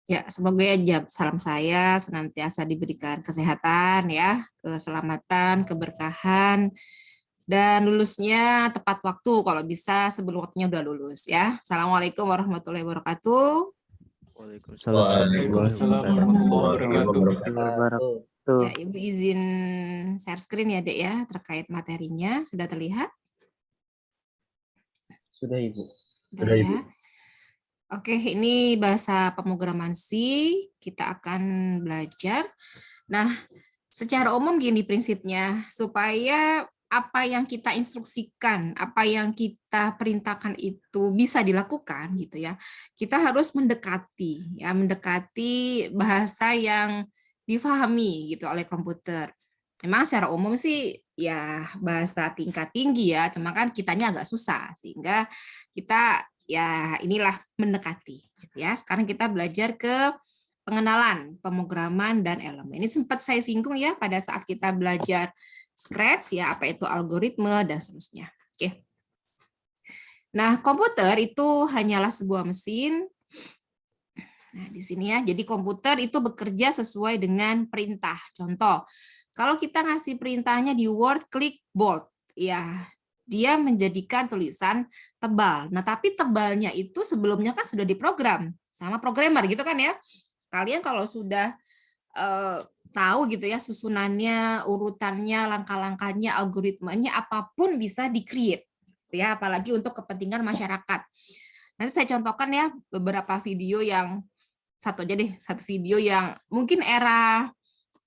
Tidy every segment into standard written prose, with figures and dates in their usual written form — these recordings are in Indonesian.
Ya, semoga ya salam saya senantiasa diberikan kesehatan ya, keselamatan, keberkahan, dan lulusnya tepat waktu kalau bisa sebelum waktunya udah lulus ya. Assalamualaikum warahmatullahi wabarakatuh. Waalaikumsalam Waalaikumsalam warahmatullahi wabarakatuh. Ya, Ibu izin share screen ya, Dek ya, terkait materinya. Sudah terlihat? Sudah, Ibu. Sudah ya. Oke, ini bahasa pemrograman C, kita akan belajar. Nah, secara umum gini prinsipnya, supaya apa yang kita instruksikan, apa yang kita perintahkan itu bisa dilakukan gitu ya. Kita harus mendekati bahasa yang difahami gitu oleh komputer. Memang secara umum sih ya bahasa tingkat tinggi ya, cuma kan kitanya agak susah sehingga kita ya inilah mendekati gitu ya. Sekarang kita belajar ke pengenalan pemrograman dan elemen. Ini sempat saya singgung ya pada saat kita belajar Scratch ya, apa itu algoritma dan seterusnya. Oke. Nah, komputer itu hanyalah sebuah mesin. Nah, di sini ya. Jadi komputer itu bekerja sesuai dengan perintah. Contoh, kalau kita ngasih perintahnya di Word, klik bold, ya dia menjadikan tulisan tebal. Nah, tapi tebalnya itu sebelumnya kan sudah diprogram sama programmer gitu kan ya. Kalian kalau sudah tahu gitu ya susunannya, urutannya, langkah-langkahnya, algoritmanya, apapun bisa di-create ya, apalagi untuk kepentingan masyarakat. Nanti saya contohkan ya beberapa video yang satu video yang mungkin era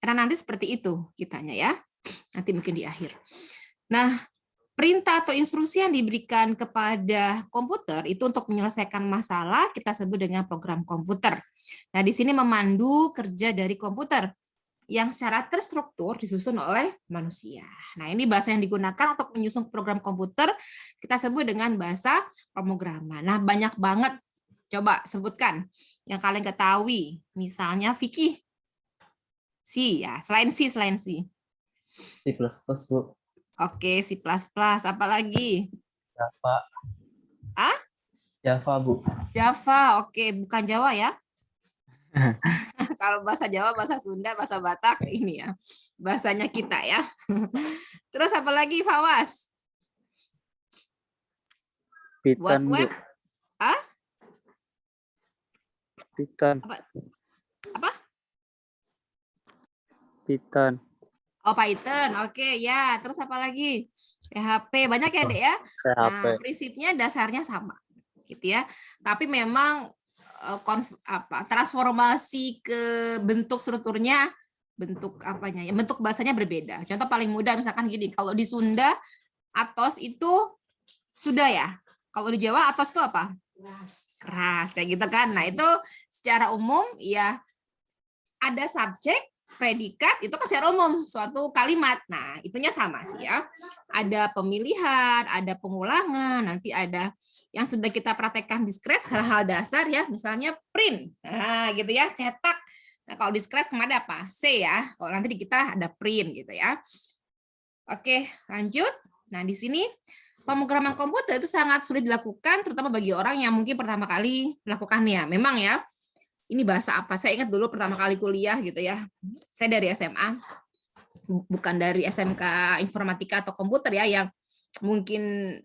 nanti seperti itu kitanya ya. Nanti mungkin di akhir. Nah, perintah atau instruksi yang diberikan kepada komputer itu untuk menyelesaikan masalah kita sebut dengan program komputer. Nah, di sini memandu kerja dari komputer yang secara terstruktur disusun oleh manusia. Nah, ini bahasa yang digunakan untuk menyusun program komputer kita sebut dengan bahasa pemrograman. Nah, banyak banget. Coba sebutkan yang kalian ketahui. Misalnya Vicky. C ya, selain C. C++, Bu. Oke, C++. Apa lagi? Java. Ah? Java, Bu. Java, oke. Bukan Jawa ya. Kalau bahasa Jawa, bahasa Sunda, bahasa Batak, ini ya. Bahasanya kita ya. Terus apa lagi, Fawas? Python, buat web? Bu. Ah? Python. Apa? Python. Oh, Python. Oke, ya. Terus apa lagi? PHP. Banyak ya, Dek ya? PHP. Nah, prinsipnya dasarnya sama. Gitu ya. Tapi memang transformasi ke bentuk strukturnya, bentuk apanya ya, bentuk bahasanya berbeda. Contoh paling mudah misalkan gini, kalau di Sunda atos itu sudah ya. Kalau di Jawa atos itu apa? Keras kayak gitu kan. Nah, itu secara umum ya ada subjek, predikat itu kan secara umum suatu kalimat. Nah, itunya sama sih ya. Ada pemilihan, ada pengulangan, nanti ada yang sudah kita praktekkan di Scratch hal-hal dasar ya, misalnya print. Nah, gitu ya, cetak. Nah, kalau di Scratch kemana apa? C ya. Kalau nanti di kita ada print gitu ya. Oke, lanjut. Nah, di sini pemrograman komputer itu sangat sulit dilakukan, terutama bagi orang yang mungkin pertama kali melakukannya. Memang ya, ini bahasa apa? Saya ingat dulu pertama kali kuliah gitu ya. Saya dari SMA, bukan dari SMK Informatika atau Komputer ya, yang mungkin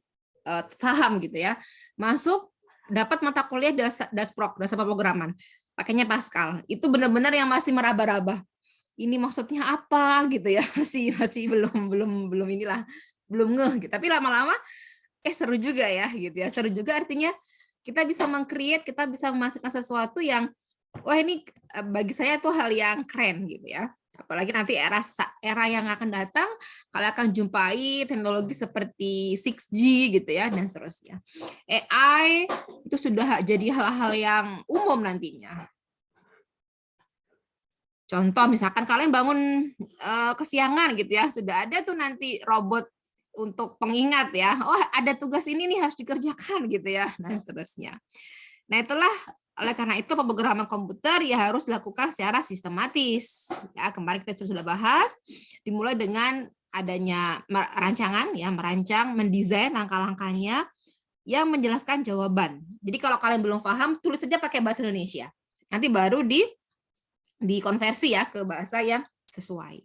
paham gitu ya. Masuk dapat mata kuliah dasprog, dasar pemrograman. Pakainya Pascal. Itu benar-benar yang masih meraba-raba. Ini maksudnya apa gitu ya? Masih belum inilah, belum ngeh gitu. Tapi lama-lama seru juga ya gitu ya. Seru juga artinya kita bisa meng-create, kita bisa memasukkan sesuatu yang wah ini bagi saya tuh hal yang keren gitu ya. Apalagi nanti era yang akan datang, kalian akan jumpai teknologi seperti 6G gitu ya dan seterusnya. AI itu sudah jadi hal-hal yang umum nantinya. Contoh misalkan kalian bangun kesiangan gitu ya, sudah ada tuh nanti robot untuk pengingat ya. Oh, ada tugas ini nih harus dikerjakan gitu ya dan seterusnya. Nah, itulah oleh karena itu pemrograman komputer ya harus dilakukan secara sistematis. Ya, kemarin kita sudah bahas dimulai dengan adanya rancangan ya, merancang, mendesain langkah-langkahnya yang menjelaskan jawaban. Jadi kalau kalian belum paham, tulis saja pakai bahasa Indonesia. Nanti baru dikonversi ya ke bahasa yang sesuai.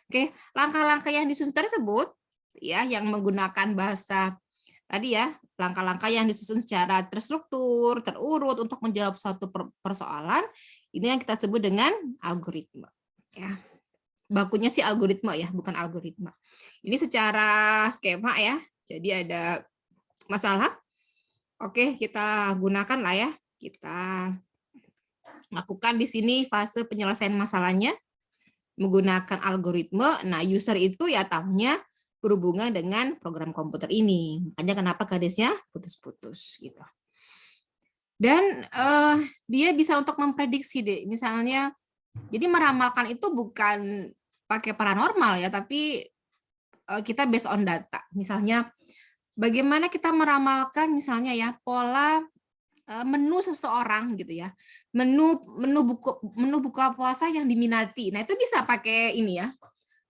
Oke, langkah-langkah yang disusun tersebut ya yang menggunakan bahasa tadi ya, langkah-langkah yang disusun secara terstruktur, terurut untuk menjawab suatu persoalan, ini yang kita sebut dengan algoritma. Ya. Bakunya sih algoritma ya, bukan algoritma. Ini secara skema ya. Jadi ada masalah. Oke, kita gunakan lah ya. Kita lakukan di sini fase penyelesaian masalahnya menggunakan algoritma. Nah, user itu ya tahunya berhubungan dengan program komputer ini. Makanya kenapa garisnya putus-putus gitu. Dan dia bisa untuk memprediksi deh. Misalnya, jadi meramalkan itu bukan pakai paranormal ya, tapi kita based on data. Misalnya, bagaimana kita meramalkan misalnya ya pola menu seseorang gitu ya, menu buka puasa yang diminati. Nah itu bisa pakai ini ya,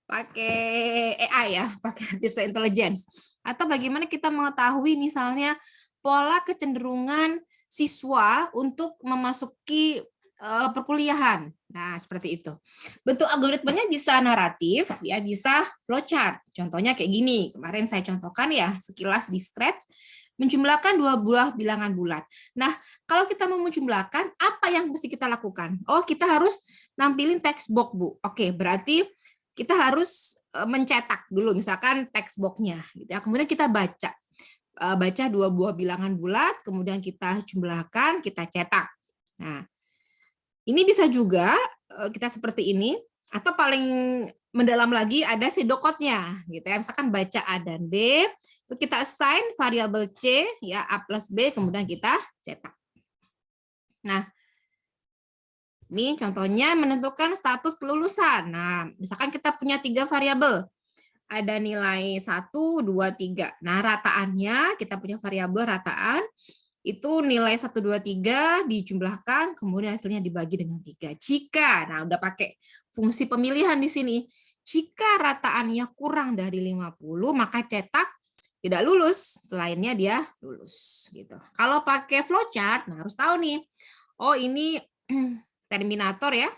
pakai AI ya, pakai artificial intelligence. Atau bagaimana kita mengetahui misalnya pola kecenderungan siswa untuk memasuki perkuliahan. Nah, seperti itu. Bentuk algoritmanya bisa naratif, ya bisa flowchart. Contohnya kayak gini. Kemarin saya contohkan ya, sekilas di Scratch, menjumlahkan 2 buah bilangan bulat. Nah, kalau kita mau menjumlahkan, apa yang mesti kita lakukan? Oh, kita harus nampilin text box, Bu. Oke, berarti kita harus mencetak dulu, misalkan text box-nya. Gitu ya. Kemudian kita baca 2 buah bilangan bulat, kemudian kita jumlahkan, kita cetak. Nah, ini bisa juga kita seperti ini, atau paling mendalam lagi ada pseudocode-nya, gitu ya. Misalkan baca A dan B, itu kita assign variabel C, ya A plus B, kemudian kita cetak. Nah, ini contohnya menentukan status kelulusan. Nah, misalkan kita punya 3 variabel. Ada nilai 1, 2, 3. Nah, rataannya, kita punya variabel rataan, itu nilai 1, 2, 3 dijumlahkan, kemudian hasilnya dibagi dengan 3. Jika, nah udah pakai fungsi pemilihan di sini, jika rataannya kurang dari 50, maka cetak tidak lulus, selainnya dia lulus. Gitu. Kalau pakai flowchart, nah harus tahu nih, oh ini terminator ya,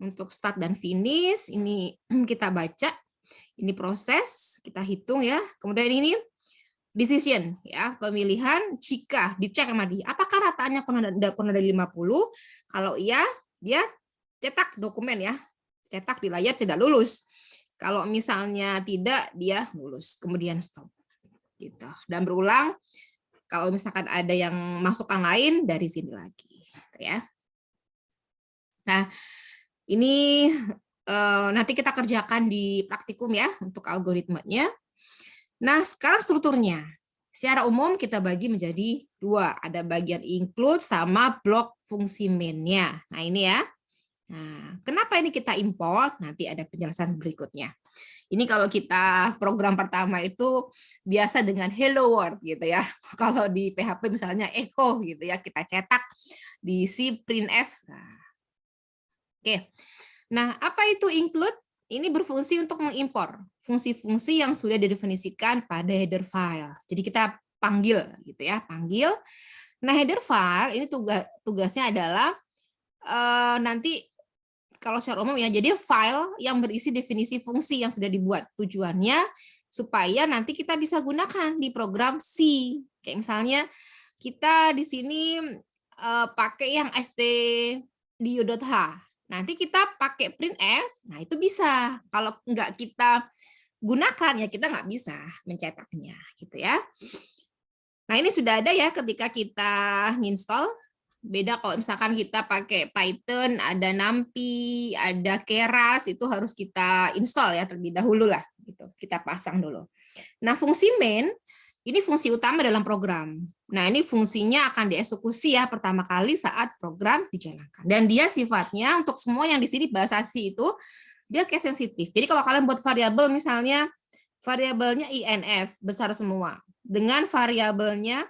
untuk start dan finish, ini kita baca, ini proses, kita hitung ya, kemudian ini decision ya, pemilihan jika dicek sama dia apakah rataannya kurang dari 50, kalau iya dia cetak dokumen ya, cetak di layar tidak lulus, kalau misalnya tidak dia lulus, kemudian stop gitu, dan berulang kalau misalkan ada yang masukan lain dari sini lagi ya. Nah ini nanti kita kerjakan di praktikum ya untuk algoritmanya. Nah, sekarang strukturnya. Secara umum kita bagi menjadi 2. Ada bagian include sama blok fungsi main-nya. Nah, ini ya. Nah, kenapa ini kita import? Nanti ada penjelasan berikutnya. Ini kalau kita program pertama itu biasa dengan hello world gitu ya. Kalau di PHP misalnya echo gitu ya, kita cetak di C printf. Nah, oke. Nah, apa itu include? Ini berfungsi untuk mengimpor fungsi-fungsi yang sudah didefinisikan pada header file. Jadi kita panggil gitu ya, panggil. Nah, header file ini tugasnya adalah nanti kalau secara umum ya, jadi file yang berisi definisi fungsi yang sudah dibuat. Tujuannya supaya nanti kita bisa gunakan di program C. Kayak misalnya kita di sini pakai yang stdio.h. Nanti kita pakai printf, nah itu bisa. Kalau nggak kita gunakan, ya kita nggak bisa mencetaknya, gitu ya. Nah ini sudah ada ya ketika kita install. Beda kalau misalkan kita pakai Python, ada NumPy, ada Keras, itu harus kita install ya terlebih dahulu lah. Gitu. Kita pasang dulu. Nah fungsi main, ini fungsi utama dalam program. Nah, ini fungsinya akan dieksekusi ya pertama kali saat program dijalankan. Dan dia sifatnya untuk semua yang di sini bahasa C itu dia case sensitif. Jadi kalau kalian buat variabel misalnya variabelnya INF besar semua dengan variabelnya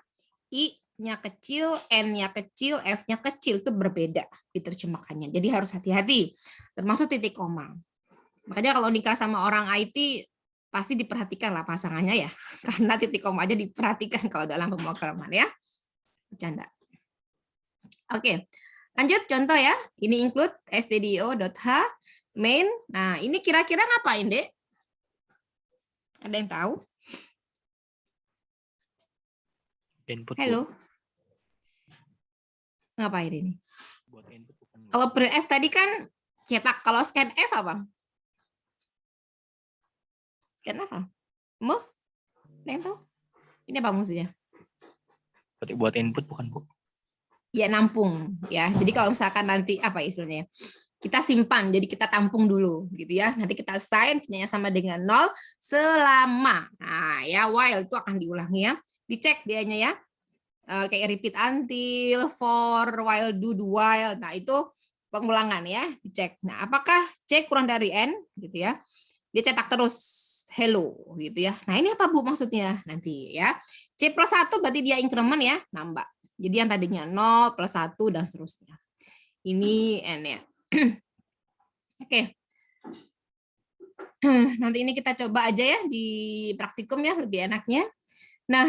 I-nya kecil, N-nya kecil, F-nya kecil itu berbeda diterjemahkannya. Jadi harus hati-hati termasuk titik koma. Makanya kalau nikah sama orang IT pasti diperhatikan lah pasangannya ya, karena titik koma aja diperhatikan kalau dalam pemrograman ya. Bercanda. Oke, Lanjut contoh ya. Ini include stdio.h main. Nah, ini kira-kira ngapain, Dek? Ada yang tahu? Input. Halo. Ngapain ini? Buat input bukan. Kalau printf tadi kan cetak. Kalau scanf apa? Scanf apa? Mau? Ada yang tahu? Ini apa maksudnya? Buat input bukan, Bu? Ya, nampung ya. Jadi kalau misalkan nanti apa istilahnya? Kita simpan, jadi kita tampung dulu gitu ya. Nanti kita assign nya sama dengan 0 selama. Nah, ya while itu akan diulangi ya. Dicek dianya ya. Kayak repeat until, for, while, do while. Nah, itu pengulangan ya, dicek. Nah, apakah C kurang dari N gitu ya. Dia cetak terus hello gitu ya. Nah, ini apa Bu maksudnya? Nanti ya. C plus 1 berarti dia increment ya, nambah. Jadi yang tadinya 0 plus 1 dan seterusnya. Ini N ya. Oke. Nanti ini kita coba aja ya di praktikum ya, lebih enaknya. Nah,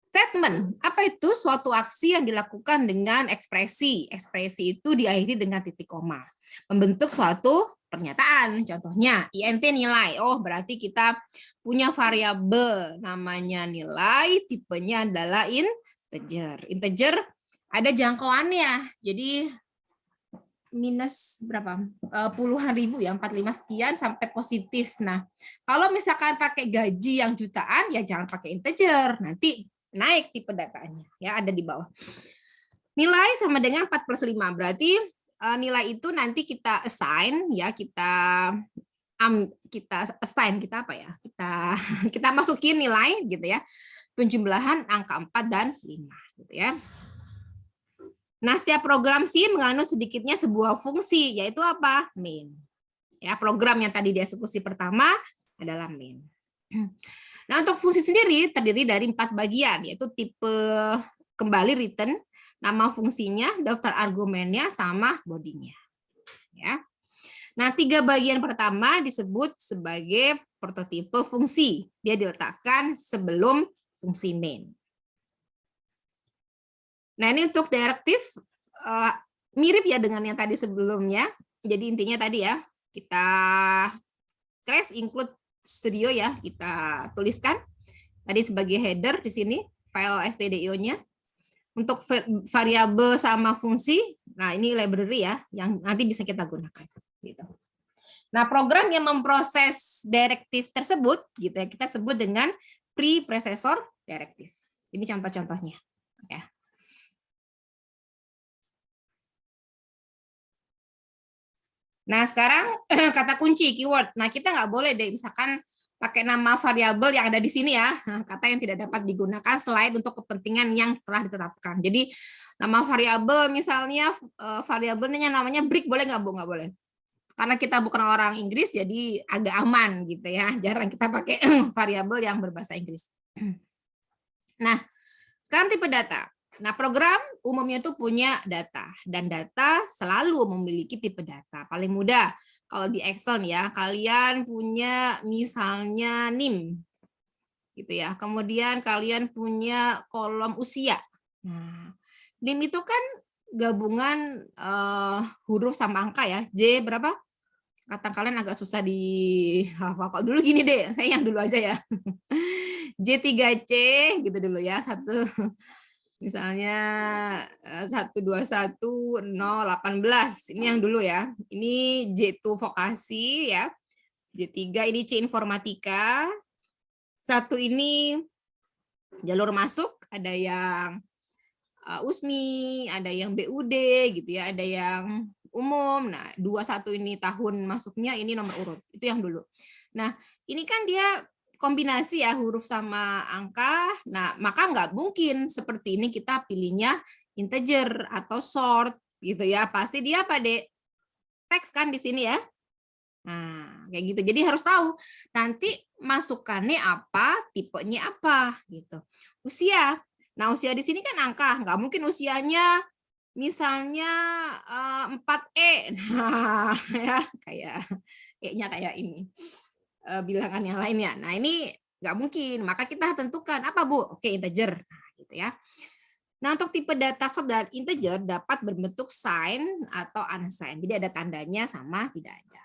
statement, apa itu suatu aksi yang dilakukan dengan ekspresi. Ekspresi itu diakhiri dengan titik koma. Membentuk suatu pernyataan. Contohnya, INT nilai. Oh, berarti kita punya variabel namanya nilai, tipenya adalah integer. Integer ada jangkauannya. Jadi minus berapa? Puluhan ribu ya, 45 sekian sampai positif. Nah, kalau misalkan pakai gaji yang jutaan, ya jangan pakai integer. Nanti naik tipe datanya, ya ada di bawah. Nilai sama dengan 4 plus 5, berarti nilai itu nanti kita assign, ya kita assign, kita apa ya? Kita masukin nilai gitu ya. Penjumlahan angka 4 dan 5 gitu ya. Nah, setiap program C mengandung sedikitnya sebuah fungsi, yaitu apa? Main. Ya, program yang tadi dieksekusi pertama adalah main. Nah, untuk fungsi sendiri terdiri dari 4 bagian, yaitu tipe kembali return, nama fungsinya, daftar argumennya, sama bodinya. Ya. Nah, 3 bagian pertama disebut sebagai prototipe fungsi. Dia diletakkan sebelum fungsi main. Nah, ini untuk direktif mirip ya dengan yang tadi sebelumnya. Jadi intinya tadi ya, kita crash include studio ya, kita tuliskan tadi sebagai header di sini file stdio-nya. Untuk variabel sama fungsi, nah ini library ya, yang nanti bisa kita gunakan. Gitu. Nah, program yang memproses direktif tersebut, gitu ya, kita sebut dengan preprocessor direktif. Ini contoh-contohnya. Ya. Nah, sekarang kata kunci, keyword. Nah, kita nggak boleh deh, misalkan pakai nama variabel yang ada di sini ya, kata yang tidak dapat digunakan selain untuk kepentingan yang telah ditetapkan. Jadi, nama variabel misalnya, variabelnya namanya brick, boleh nggak, Bu? Nggak boleh. Karena kita bukan orang Inggris, jadi agak aman gitu ya. Jarang kita pakai variabel yang berbahasa Inggris. Nah, sekarang tipe data. Nah, program umumnya itu punya data, dan data selalu memiliki tipe data. Paling mudah kalau di Excel ya, kalian punya misalnya NIM, gitu ya. Kemudian kalian punya kolom usia. Nah, NIM itu kan gabungan huruf sama angka ya. J berapa? Kata kalian agak susah dihafal. Kalau dulu gini deh, saya yang dulu aja ya. J3C gitu dulu ya, satu. Misalnya 121 018 ini yang dulu ya. Ini J2 vokasi ya. J3 ini C informatika. Satu ini jalur masuk, ada yang USMI, ada yang BUD gitu ya, ada yang umum. Nah, 21 ini tahun masuknya, ini nomor urut. Itu yang dulu. Nah, ini kan dia kombinasi ya huruf sama angka. Nah, maka nggak mungkin seperti ini kita pilihnya integer atau short gitu ya. Pasti dia apa, Dek? Teks kan di sini ya. Nah, kayak gitu. Jadi harus tahu nanti masukannya apa, tipenya apa gitu. Usia. Nah, usia di sini kan angka, nggak mungkin usianya misalnya 4E. Nah, ya kayaknya kayak ini. Bilangan yang lainnya. Nah, ini nggak mungkin. Maka kita tentukan apa, Bu? Oke, integer. Nah, gitu ya. Nah, untuk tipe data short dan integer dapat berbentuk sign atau unsigned. Jadi ada tandanya sama tidak ada.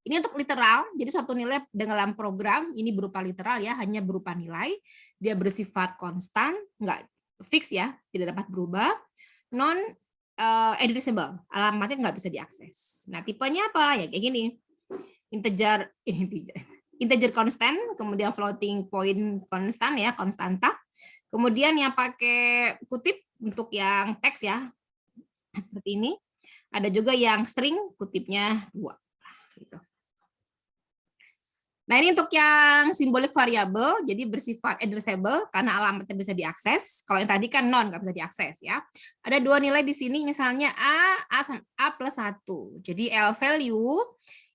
Ini untuk literal, jadi suatu nilai dalam program ini berupa literal ya, hanya berupa nilai, dia bersifat konstan, nggak fix ya, tidak dapat berubah, non addressable, alamatnya nggak bisa diakses. Nah, tipenya apa ya? Kayak gini, integer constant, kemudian floating point constant ya, konstanta, kemudian yang pakai kutip untuk yang teks ya, seperti ini. Ada juga yang string, kutipnya 2. Gitu. Nah, ini untuk yang simbolik variabel, jadi bersifat addressable karena alamatnya bisa diakses. Kalau yang tadi kan non, nggak bisa diakses ya. Ada 2 nilai di sini, misalnya A plus 1. Jadi L value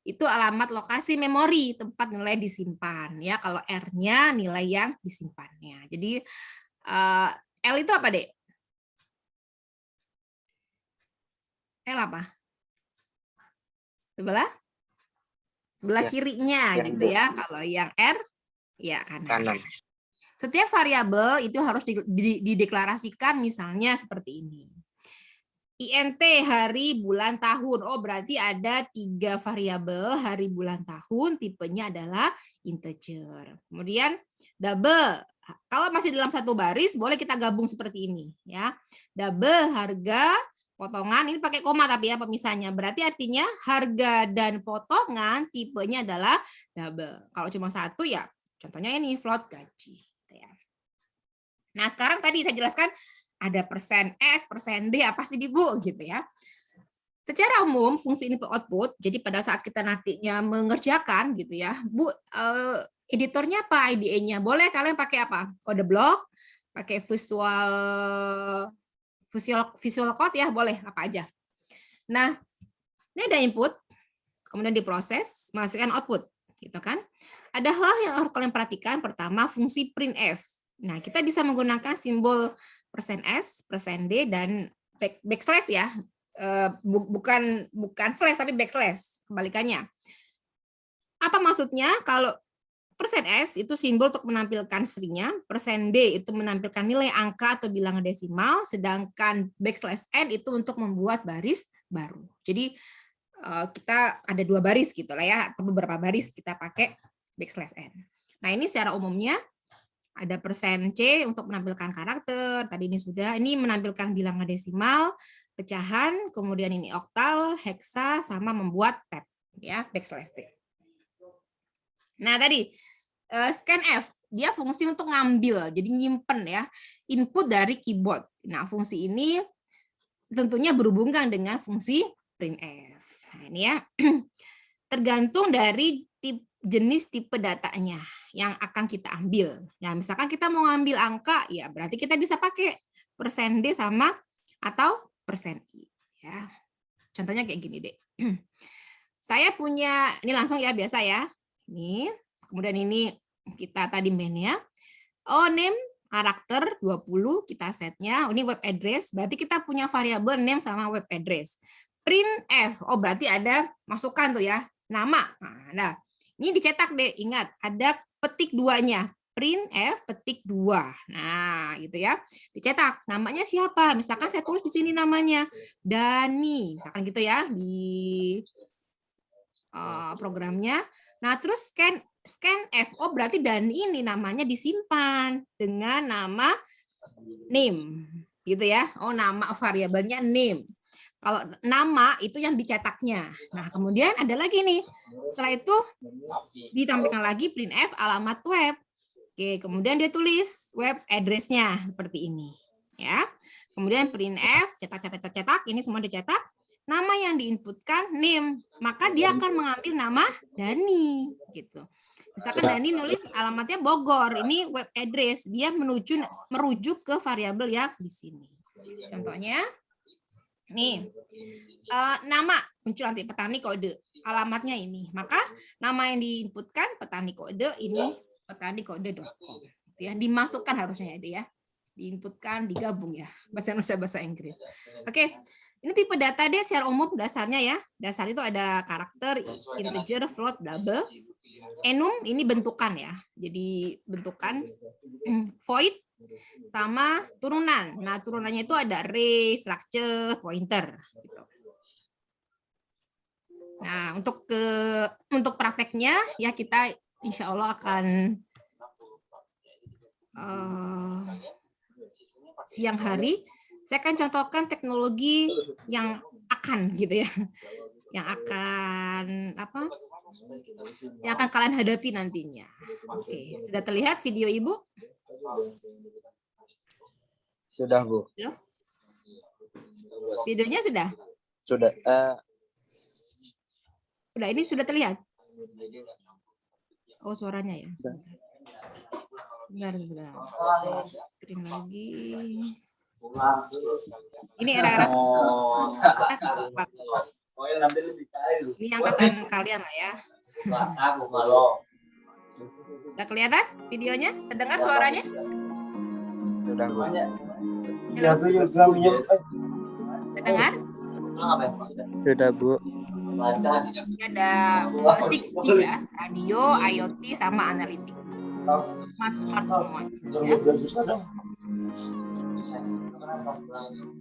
itu alamat lokasi memori, tempat nilai disimpan ya. Kalau R-nya nilai yang disimpannya. Jadi L itu apa, Dek? L apa? Sebelah Ya, kirinya yang gitu ya. Kalau yang R ya kanan. kanan. Setiap variabel itu harus dideklarasikan misalnya seperti ini. INT hari, bulan, tahun. Oh, berarti ada 3 variabel hari, bulan, tahun. Tipenya adalah integer. Kemudian double. Kalau masih dalam satu baris, boleh kita gabung seperti ini ya. Double harga, potongan, ini pakai koma tapi ya pemisahnya. Berarti artinya harga dan potongan tipenya adalah double. Kalau cuma satu ya contohnya ini float gaji. Nah, sekarang tadi saya jelaskan ada persen S, persen D, apa sih Bu gitu ya. Secara umum fungsi input output, jadi pada saat kita nantinya mengerjakan gitu ya, Bu, editornya apa IDE-nya? Boleh kalian pakai apa? Kode blok, pakai visual code ya, boleh apa aja. Nah, ini ada input, kemudian diproses, menghasilkan output, gitu kan? Ada hal yang harus kalian perhatikan. Pertama, fungsi printf. Nah, kita bisa menggunakan simbol persen %S, persen %D, dan backslash ya. Bukan slash, tapi backslash, kebalikannya. Apa maksudnya? Kalau persen %S itu simbol untuk menampilkan stringnya, persen %D itu menampilkan nilai angka atau bilangan desimal, sedangkan backslash n itu untuk membuat baris baru. Jadi kita ada 2 baris gitu lah ya, atau beberapa baris kita pakai backslash n. Nah, ini secara umumnya ada persen %C untuk menampilkan karakter, tadi ini sudah, ini menampilkan bilangan desimal, pecahan, kemudian ini oktal, heksa, sama membuat tab ya, backslash t. Nah, tadi scanf, dia fungsi untuk ngambil, jadi nyimpen ya, input dari keyboard. Nah, fungsi ini tentunya berhubungan dengan fungsi printf. Nah, ini ya, tergantung dari jenis tipe datanya yang akan kita ambil. Nah, misalkan kita mau ngambil angka, ya berarti kita bisa pakai persen %D sama atau persen %I. Ya. Contohnya kayak gini deh. Saya punya, ini langsung ya, biasa ya. Ini, kemudian ini kita tadi main-nya. Oh, name, karakter 20, kita setnya. Ini web address, berarti kita punya variabel name sama web address. Printf, oh berarti ada masukan tuh ya, nama. Nah, ini dicetak deh, ingat, ada petik 2-nya. Printf petik 2. Nah, gitu ya. Dicetak, namanya siapa? Misalkan saya tulis di sini namanya Dani, misalkan gitu ya, di programnya. Nah, terus scanf, oh berarti Dani ini namanya disimpan dengan nama name, gitu ya. Oh, nama variabelnya name. Kalau nama itu yang dicetaknya. Nah, kemudian ada lagi nih. Setelah itu ditampilkan lagi printf alamat web. Oke, kemudian dia tulis web address-nya seperti ini, ya. Kemudian printf cetak, ini semua dicetak. Nama yang diinputkan name, maka dia akan mengambil nama Dani, gitu. Misalkan Dani nulis alamatnya Bogor, ini web address, dia merujuk ke variabel yang di sini. Contohnya, nih, nama muncul nanti petani kode, alamatnya ini. Maka nama yang diinputkan petani kode ini petanikode.com. Ya, dimasukkan harusnya ya, diinputkan, digabung ya, bahasa Indonesia bahasa Inggris. Oke. Ini tipe data deh secara umum dasarnya ya. Dasar itu ada karakter, integer, float, double. Enum ini bentukan ya. Jadi bentukan. Void sama turunan. Nah, turunannya itu ada array, structure, pointer gitu. Nah, untuk prakteknya ya kita insya Allah akan siang hari saya akan contohkan teknologi yang akan gitu ya, yang akan kalian hadapi nantinya. Oke, sudah terlihat video Ibu? Sudah, Bu. Videonya sudah? Sudah. Udah, ini sudah terlihat? Oh, suaranya ya. Bentar. Saya screen lagi. Ini era-era ini angkatan kalian lah ya. Sudah kelihatan videonya? Terdengar suaranya? Sudah, Bu. Terdengar? Sudah, Bu. Ini ada 6G ya, radio, IoT, sama analitik. Smart semua. Ya.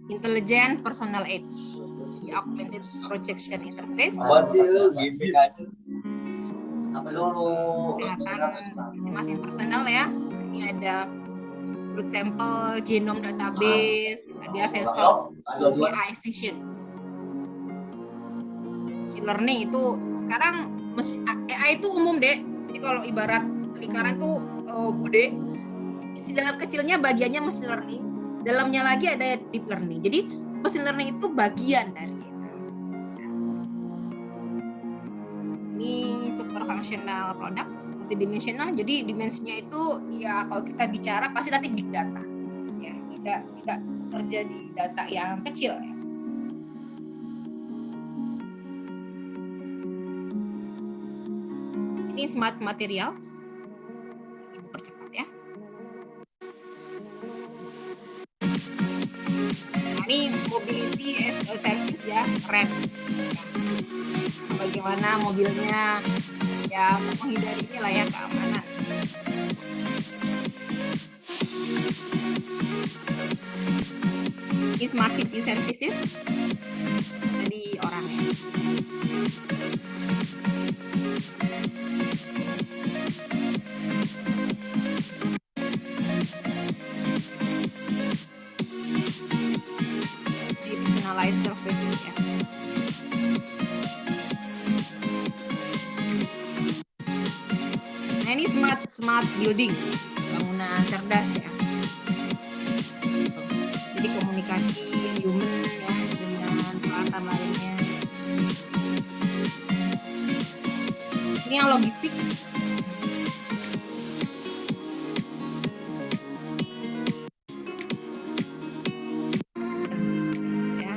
Intelligent Personal Edge, Augmented Projection Interface, kesehatan masing-masing personal ya. Ini ada blood sample, genome database, ada sensor, AI vision. Machine learning itu sekarang AI itu umum deh. Jadi kalau ibarat lingkaran tuh bude, isi dalam kecilnya bagiannya machine learning, dalamnya lagi ada deep learning. Jadi machine learning itu bagian dari itu. Ini super functional product, multidimensional. Jadi dimensinya itu ya kalau kita bicara pasti nanti big data. Ya, tidak terjadi data yang kecil ya. Ini smart materials. Ibu percepat ya. Nah, ini mobility as a service ya, keren. Bagaimana mobilnya ya untuk menghindari inilah ya keamanan. Ini smart city services. Jadi orangnya. Di personalized services ya. Nah, ini smart building, bangunan cerdas ya. Jadi komunikasi human ya dengan peralatan lainnya. Ini yang logistik. Ya.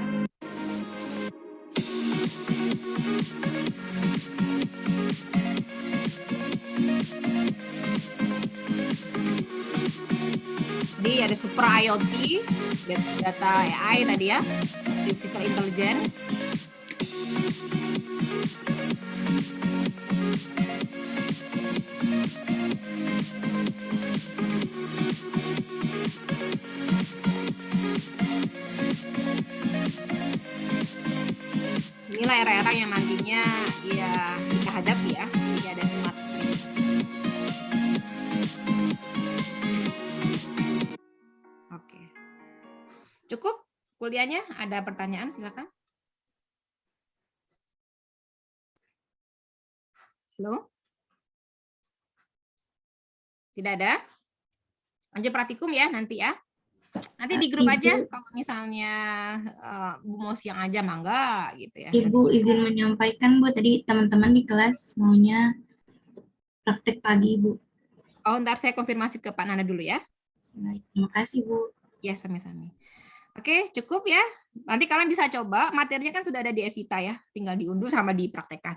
Jadi ada super IoT, data AI tadi ya, artificial intelligence. Inilah era-era yang nantinya ya kita hadapi ya, jadi ada smart. Oke. Cukup kuliahnya? Ada pertanyaan? Silakan. Halo? Tidak ada? Lanjut praktikum ya nanti ya. Nanti di grup aja kalau misalnya Bu mau siang aja mangga gitu ya. Ibu izin menyampaikan Bu, tadi teman-teman di kelas maunya praktek pagi Bu. Oh, ntar saya konfirmasi ke Pak Nana dulu ya. Baik, terima kasih Bu. Ya, sami-sami. Oke, cukup ya. Nanti kalian bisa coba, materinya kan sudah ada di Evita ya, tinggal diunduh sama dipraktekkan.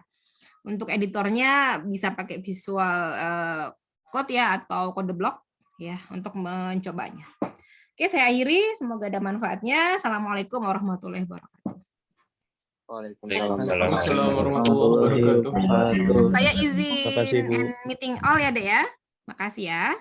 Untuk editornya bisa pakai visual code ya atau kode blok ya untuk mencobanya. Oke, saya akhiri. Semoga ada manfaatnya. Assalamualaikum warahmatullahi wabarakatuh. Waalaikumsalam warahmatullahi wabarakatuh. Saya izin Makasih, Bu. and meeting all ya, Dek ya. Makasih ya.